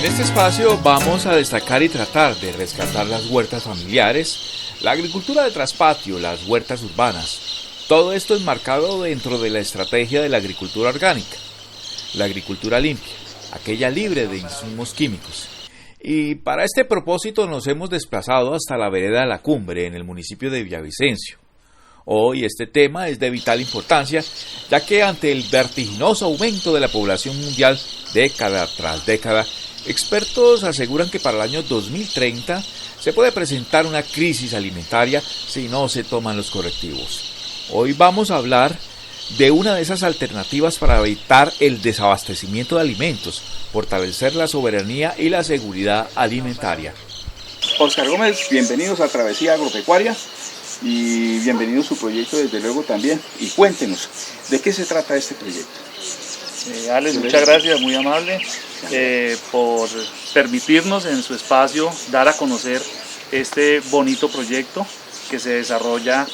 En este espacio vamos a destacar y tratar de rescatar las huertas familiares, la agricultura de traspatio, las huertas urbanas. Todo esto enmarcado dentro de la estrategia de la agricultura orgánica, la agricultura limpia, aquella libre de insumos químicos. Y para este propósito nos hemos desplazado hasta la vereda La Cumbre, en el municipio de Villavicencio. Hoy este tema es de vital importancia, ya que ante el vertiginoso aumento de la población mundial década tras década, expertos aseguran que para el año 2030 se puede presentar una crisis alimentaria si no se toman los correctivos. Hoy vamos a hablar de una de esas alternativas para evitar el desabastecimiento de alimentos, fortalecer la soberanía y la seguridad alimentaria. Oscar Gómez, bienvenidos a Travesía Agropecuaria y bienvenido a su proyecto desde luego también. Y cuéntenos, ¿de qué se trata este proyecto? Alex, muchas gracias, muy amable, por permitirnos en su espacio dar a conocer este bonito proyecto que se desarrolla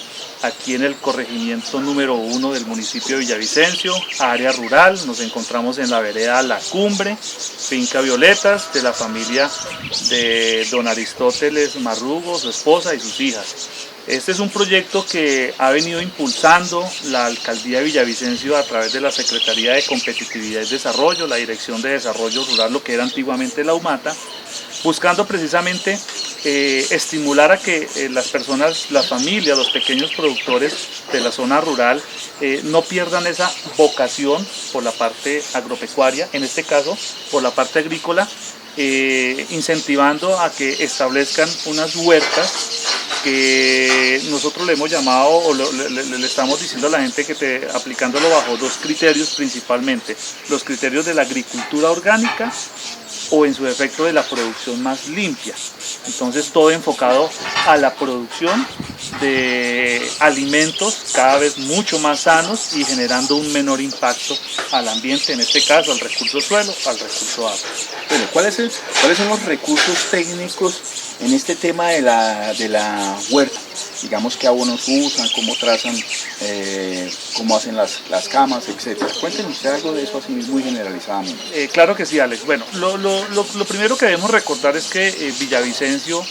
aquí en el corregimiento número 1 del municipio de Villavicencio, área rural. Nos encontramos en la vereda La Cumbre, finca Violetas, de la familia de don Aristóteles Marrugo, su esposa y sus hijas. Este es un proyecto que ha venido impulsando la Alcaldía de Villavicencio a través de la Secretaría de Competitividad y Desarrollo, la Dirección de Desarrollo Rural, lo que era antiguamente la UMATA, buscando precisamente estimular a que las personas, las familias, los pequeños productores de la zona rural no pierdan esa vocación por la parte agropecuaria, en este caso por la parte agrícola, incentivando a que establezcan unas huertas que nosotros le hemos llamado o le estamos diciendo a la gente que aplicándolo bajo dos criterios principalmente: los criterios de la agricultura orgánica o en su defecto de la producción más limpia. Entonces todo enfocado a la producción de alimentos cada vez mucho más sanos y generando un menor impacto al ambiente, en este caso al recurso suelo, al recurso agua. Bueno, ¿cuáles son los recursos técnicos en este tema de la huerta? Digamos, qué abonos usan, cómo trazan, cómo hacen las camas, etc. Cuéntenos usted algo de eso así muy generalizadamente. Claro que sí, Alex. Bueno, lo primero que debemos recordar es que Villavicencio,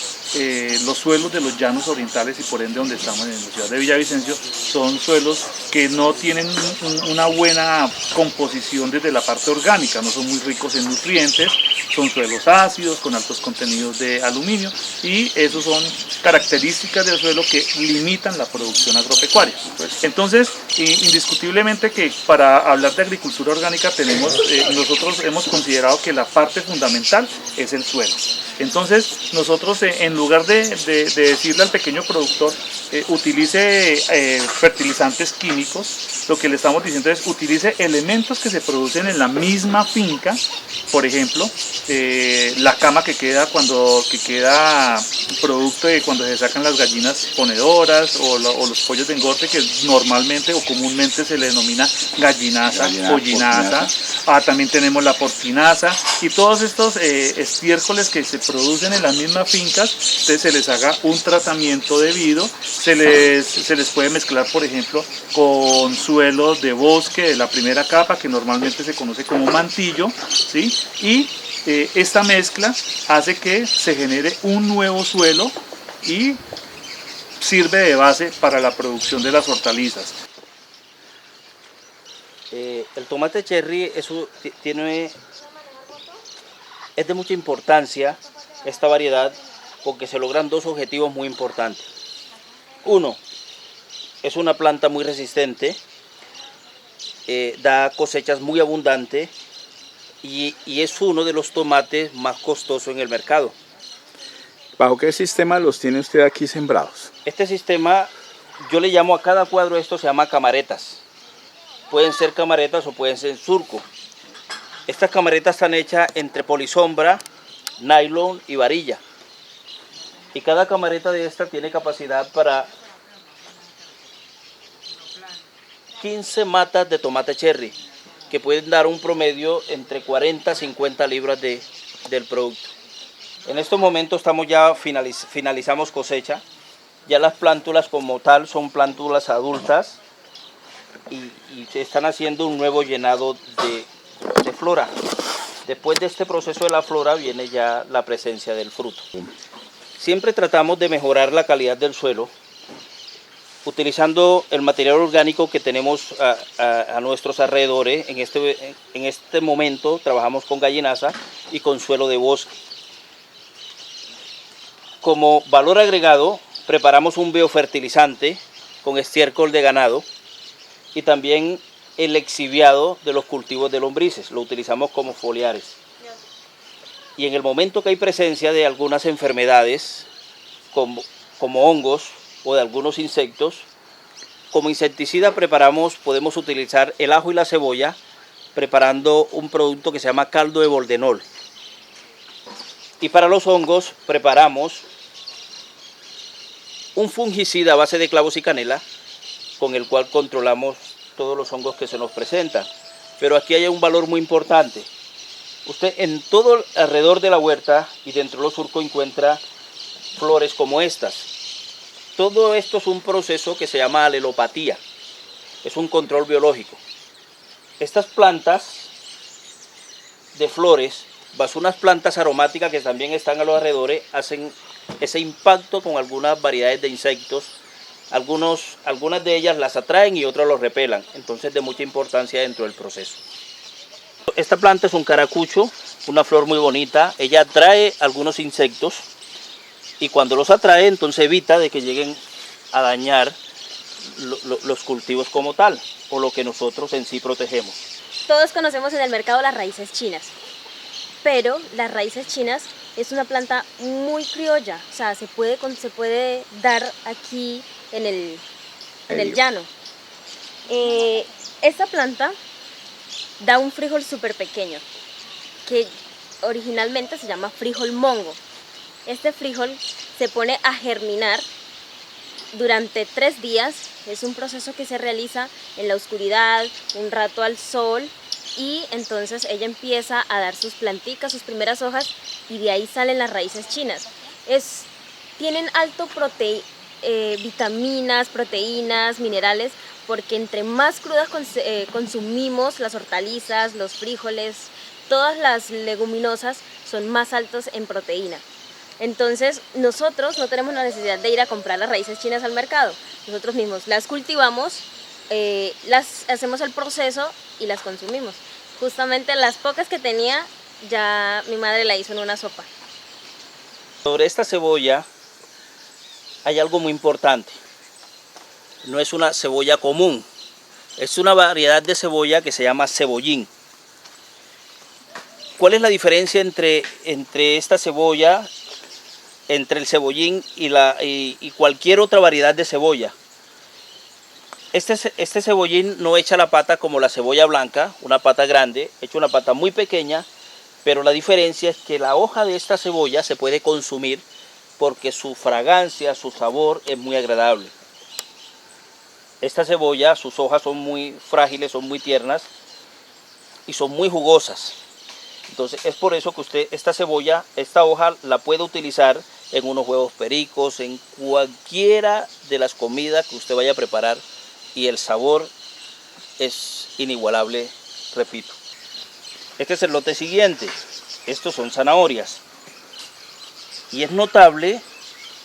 los suelos de los llanos orientales y por ende donde estamos en la ciudad de Villavicencio, son suelos que no tienen una buena composición desde la parte orgánica, no son muy ricos en nutrientes, son suelos ácidos con altos contenidos de aluminio, y esos son características del suelo que limitan la producción agropecuaria. Entonces, indiscutiblemente que para hablar de agricultura orgánica nosotros hemos considerado que la parte fundamental es el suelo. Entonces, nosotros en lugar de decirle al pequeño productor utilice fertilizantes químicos, lo que le estamos diciendo es utilice elementos que se producen en la misma finca. Por ejemplo, la cama que queda producto de cuando se sacan las gallinas ponedoras o los pollos de engorde, que normalmente o comúnmente se le denomina gallinaza, pollinaza. También tenemos la porcinaza y todos estos estiércoles que se producen en las mismas fincas. Entonces se les haga un tratamiento debido, se les puede mezclar, por ejemplo, con suelos de bosque de la primera capa, que normalmente se conoce como mantillo, ¿sí? Y esta mezcla hace que se genere un nuevo suelo y sirve de base para la producción de las hortalizas. El tomate cherry es de mucha importancia esta variedad, porque se logran dos objetivos muy importantes. Uno, es una planta muy resistente, da cosechas muy abundantes y es uno de los tomates más costosos en el mercado. ¿Bajo qué sistema los tiene usted aquí sembrados? Este sistema, yo le llamo a cada cuadro, esto se llama camaretas. Pueden ser camaretas o pueden ser surco. Estas camaretas están hechas entre polisombra, nylon y varilla. Y cada camareta de esta tiene capacidad para 15 matas de tomate cherry, que pueden dar un promedio entre 40 a 50 libras del producto. En estos momentos finalizamos cosecha. Ya las plántulas como tal son plántulas adultas y se están haciendo un nuevo llenado de flora. Después de este proceso de la flora viene ya la presencia del fruto. Siempre tratamos de mejorar la calidad del suelo utilizando el material orgánico que tenemos a nuestros alrededores. En este momento trabajamos con gallinaza y con suelo de bosque. Como valor agregado, preparamos un biofertilizante con estiércol de ganado y también el exhibiado de los cultivos de lombrices. Lo utilizamos como foliares. Y en el momento que hay presencia de algunas enfermedades, como hongos o de algunos insectos, como insecticida podemos utilizar el ajo y la cebolla, preparando un producto que se llama caldo de boldenol. Y para los hongos preparamos un fungicida a base de clavos y canela, con el cual controlamos todos los hongos que se nos presentan. Pero aquí hay un valor muy importante. Usted en todo alrededor de la huerta y dentro de los surcos encuentra flores como estas. Todo esto es un proceso que se llama alelopatía. Es un control biológico. Estas plantas de flores, más unas plantas aromáticas que también están a los alrededores, hacen ese impacto con algunas variedades de insectos. Algunas de ellas las atraen y otras los repelan. Entonces de mucha importancia dentro del proceso. Esta planta es un caracucho, una flor muy bonita. Ella atrae algunos insectos y cuando los atrae entonces evita de que lleguen a dañar los cultivos como tal o lo que nosotros en sí protegemos. Todos conocemos en el mercado las raíces chinas, pero las raíces chinas es una planta muy criolla, o sea, se puede dar aquí en el llano. Esta planta da un frijol súper pequeño, que originalmente se llama frijol mongo. Este frijol se pone a germinar durante 3 días. Es un proceso que se realiza en la oscuridad, un rato al sol, y entonces ella empieza a dar sus planticas, sus primeras hojas, y de ahí salen las raíces chinas. Tienen alto vitaminas, proteínas, minerales, porque entre más crudas consumimos las hortalizas, los frijoles, todas las leguminosas son más altos en proteína. Entonces nosotros no tenemos la necesidad de ir a comprar las raíces chinas al mercado. Nosotros mismos las cultivamos, hacemos el proceso y las consumimos. Justamente las pocas que tenía, ya mi madre la hizo en una sopa. Sobre esta cebolla hay algo muy importante. No es una cebolla común, es una variedad de cebolla que se llama cebollín. ¿Cuál es la diferencia entre esta cebolla, entre el cebollín y cualquier otra variedad de cebolla? Este cebollín no echa la pata como la cebolla blanca, una pata grande, echa una pata muy pequeña, pero la diferencia es que la hoja de esta cebolla se puede consumir porque su fragancia, su sabor es muy agradable. Esta cebolla, sus hojas son muy frágiles, son muy tiernas y son muy jugosas. Entonces es por eso que usted esta hoja la puede utilizar en unos huevos pericos, en cualquiera de las comidas que usted vaya a preparar, y el sabor es inigualable, repito. Este es el lote siguiente. Estos son zanahorias. Y es notable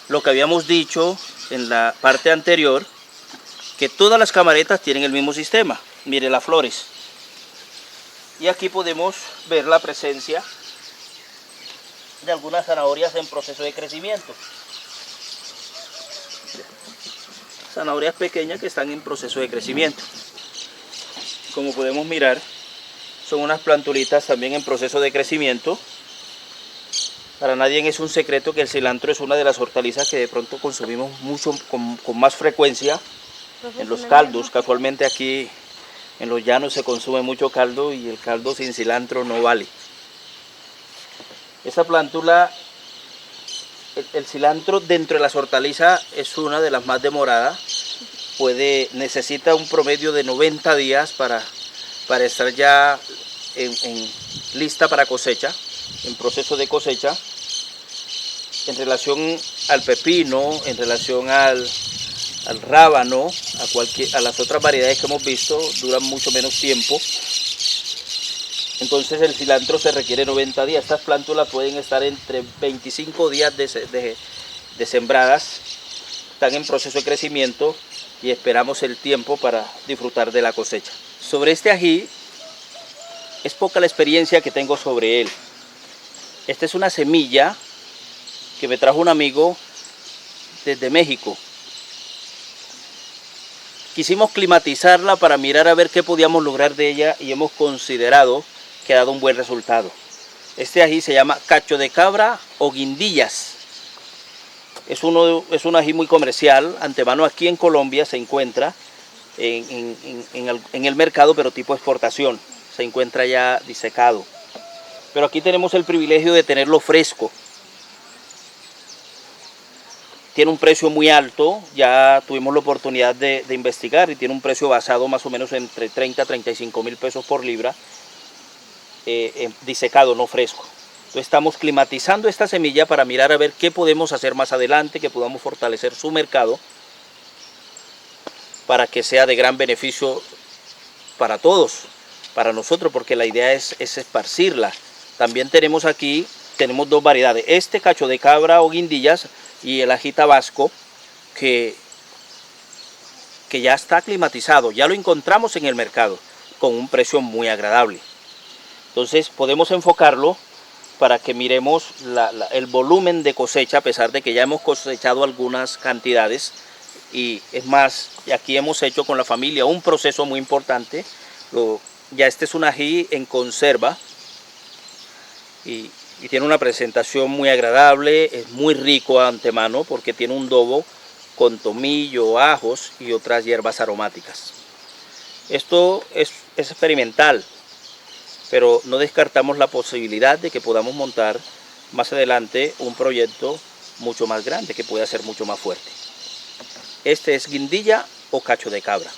lo que habíamos dicho en la parte anterior, que todas las camaretas tienen el mismo sistema. Mire las flores. Y aquí podemos ver la presencia de algunas zanahorias en proceso de crecimiento. Zanahorias pequeñas que están en proceso de crecimiento. Como podemos mirar, son unas plantulitas también en proceso de crecimiento. Para nadie es un secreto que el cilantro es una de las hortalizas que de pronto consumimos mucho, con más frecuencia en los caldos. Casualmente aquí en los llanos se consume mucho caldo y el caldo sin cilantro no vale. Esta plántula, el cilantro dentro de las hortalizas es una de las más demoradas. Necesita un promedio de 90 días para estar ya lista para cosecha, en proceso de cosecha. En relación al pepino, en relación al rábano, a las otras variedades que hemos visto, duran mucho menos tiempo. Entonces el cilantro se requiere 90 días. Estas plántulas pueden estar entre 25 días de sembradas, están en proceso de crecimiento y esperamos el tiempo para disfrutar de la cosecha. Sobre este ají, es poca la experiencia que tengo sobre él. Esta es una semilla que me trajo un amigo desde México. Quisimos climatizarla para mirar a ver qué podíamos lograr de ella y hemos considerado que ha dado un buen resultado. Este ají se llama cacho de cabra o guindillas. Es un ají muy comercial, antemano aquí en Colombia se encuentra en el mercado, pero tipo exportación, se encuentra ya disecado. Pero aquí tenemos el privilegio de tenerlo fresco. Tiene un precio muy alto, ya tuvimos la oportunidad de investigar y tiene un precio basado más o menos entre 30 a 35 mil pesos por libra, disecado, no fresco. Entonces estamos climatizando esta semilla para mirar a ver qué podemos hacer más adelante, que podamos fortalecer su mercado para que sea de gran beneficio para todos, para nosotros, porque la idea es esparcirla. También tenemos aquí, tenemos dos variedades, este cacho de cabra o guindillas y el ají tabasco, que ya está climatizado, ya lo encontramos en el mercado con un precio muy agradable. Entonces podemos enfocarlo para que miremos el volumen de cosecha, a pesar de que ya hemos cosechado algunas cantidades. Y es más, aquí hemos hecho con la familia un proceso muy importante. Ya este es un ají en conserva y tiene una presentación muy agradable, es muy rico a antemano porque tiene un adobo con tomillo, ajos y otras hierbas aromáticas. Esto es experimental, pero no descartamos la posibilidad de que podamos montar más adelante un proyecto mucho más grande, que pueda ser mucho más fuerte. Este es guindilla o cacho de cabra.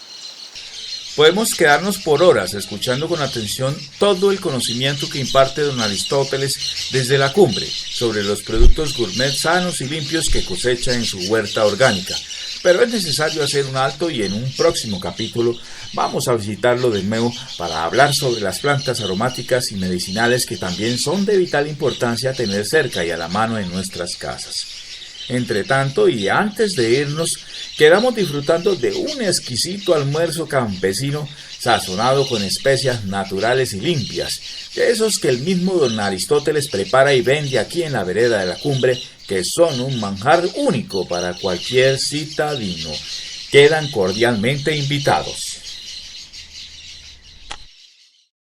Podemos quedarnos por horas escuchando con atención todo el conocimiento que imparte don Aristóteles desde la cumbre sobre los productos gourmet sanos y limpios que cosecha en su huerta orgánica. Pero es necesario hacer un alto y en un próximo capítulo vamos a visitarlo de nuevo para hablar sobre las plantas aromáticas y medicinales que también son de vital importancia tener cerca y a la mano en nuestras casas. Entre tanto, y antes de irnos, quedamos disfrutando de un exquisito almuerzo campesino sazonado con especias naturales y limpias, de esos que el mismo don Aristóteles prepara y vende aquí en la vereda de la cumbre, que son un manjar único para cualquier citadino. Quedan cordialmente invitados.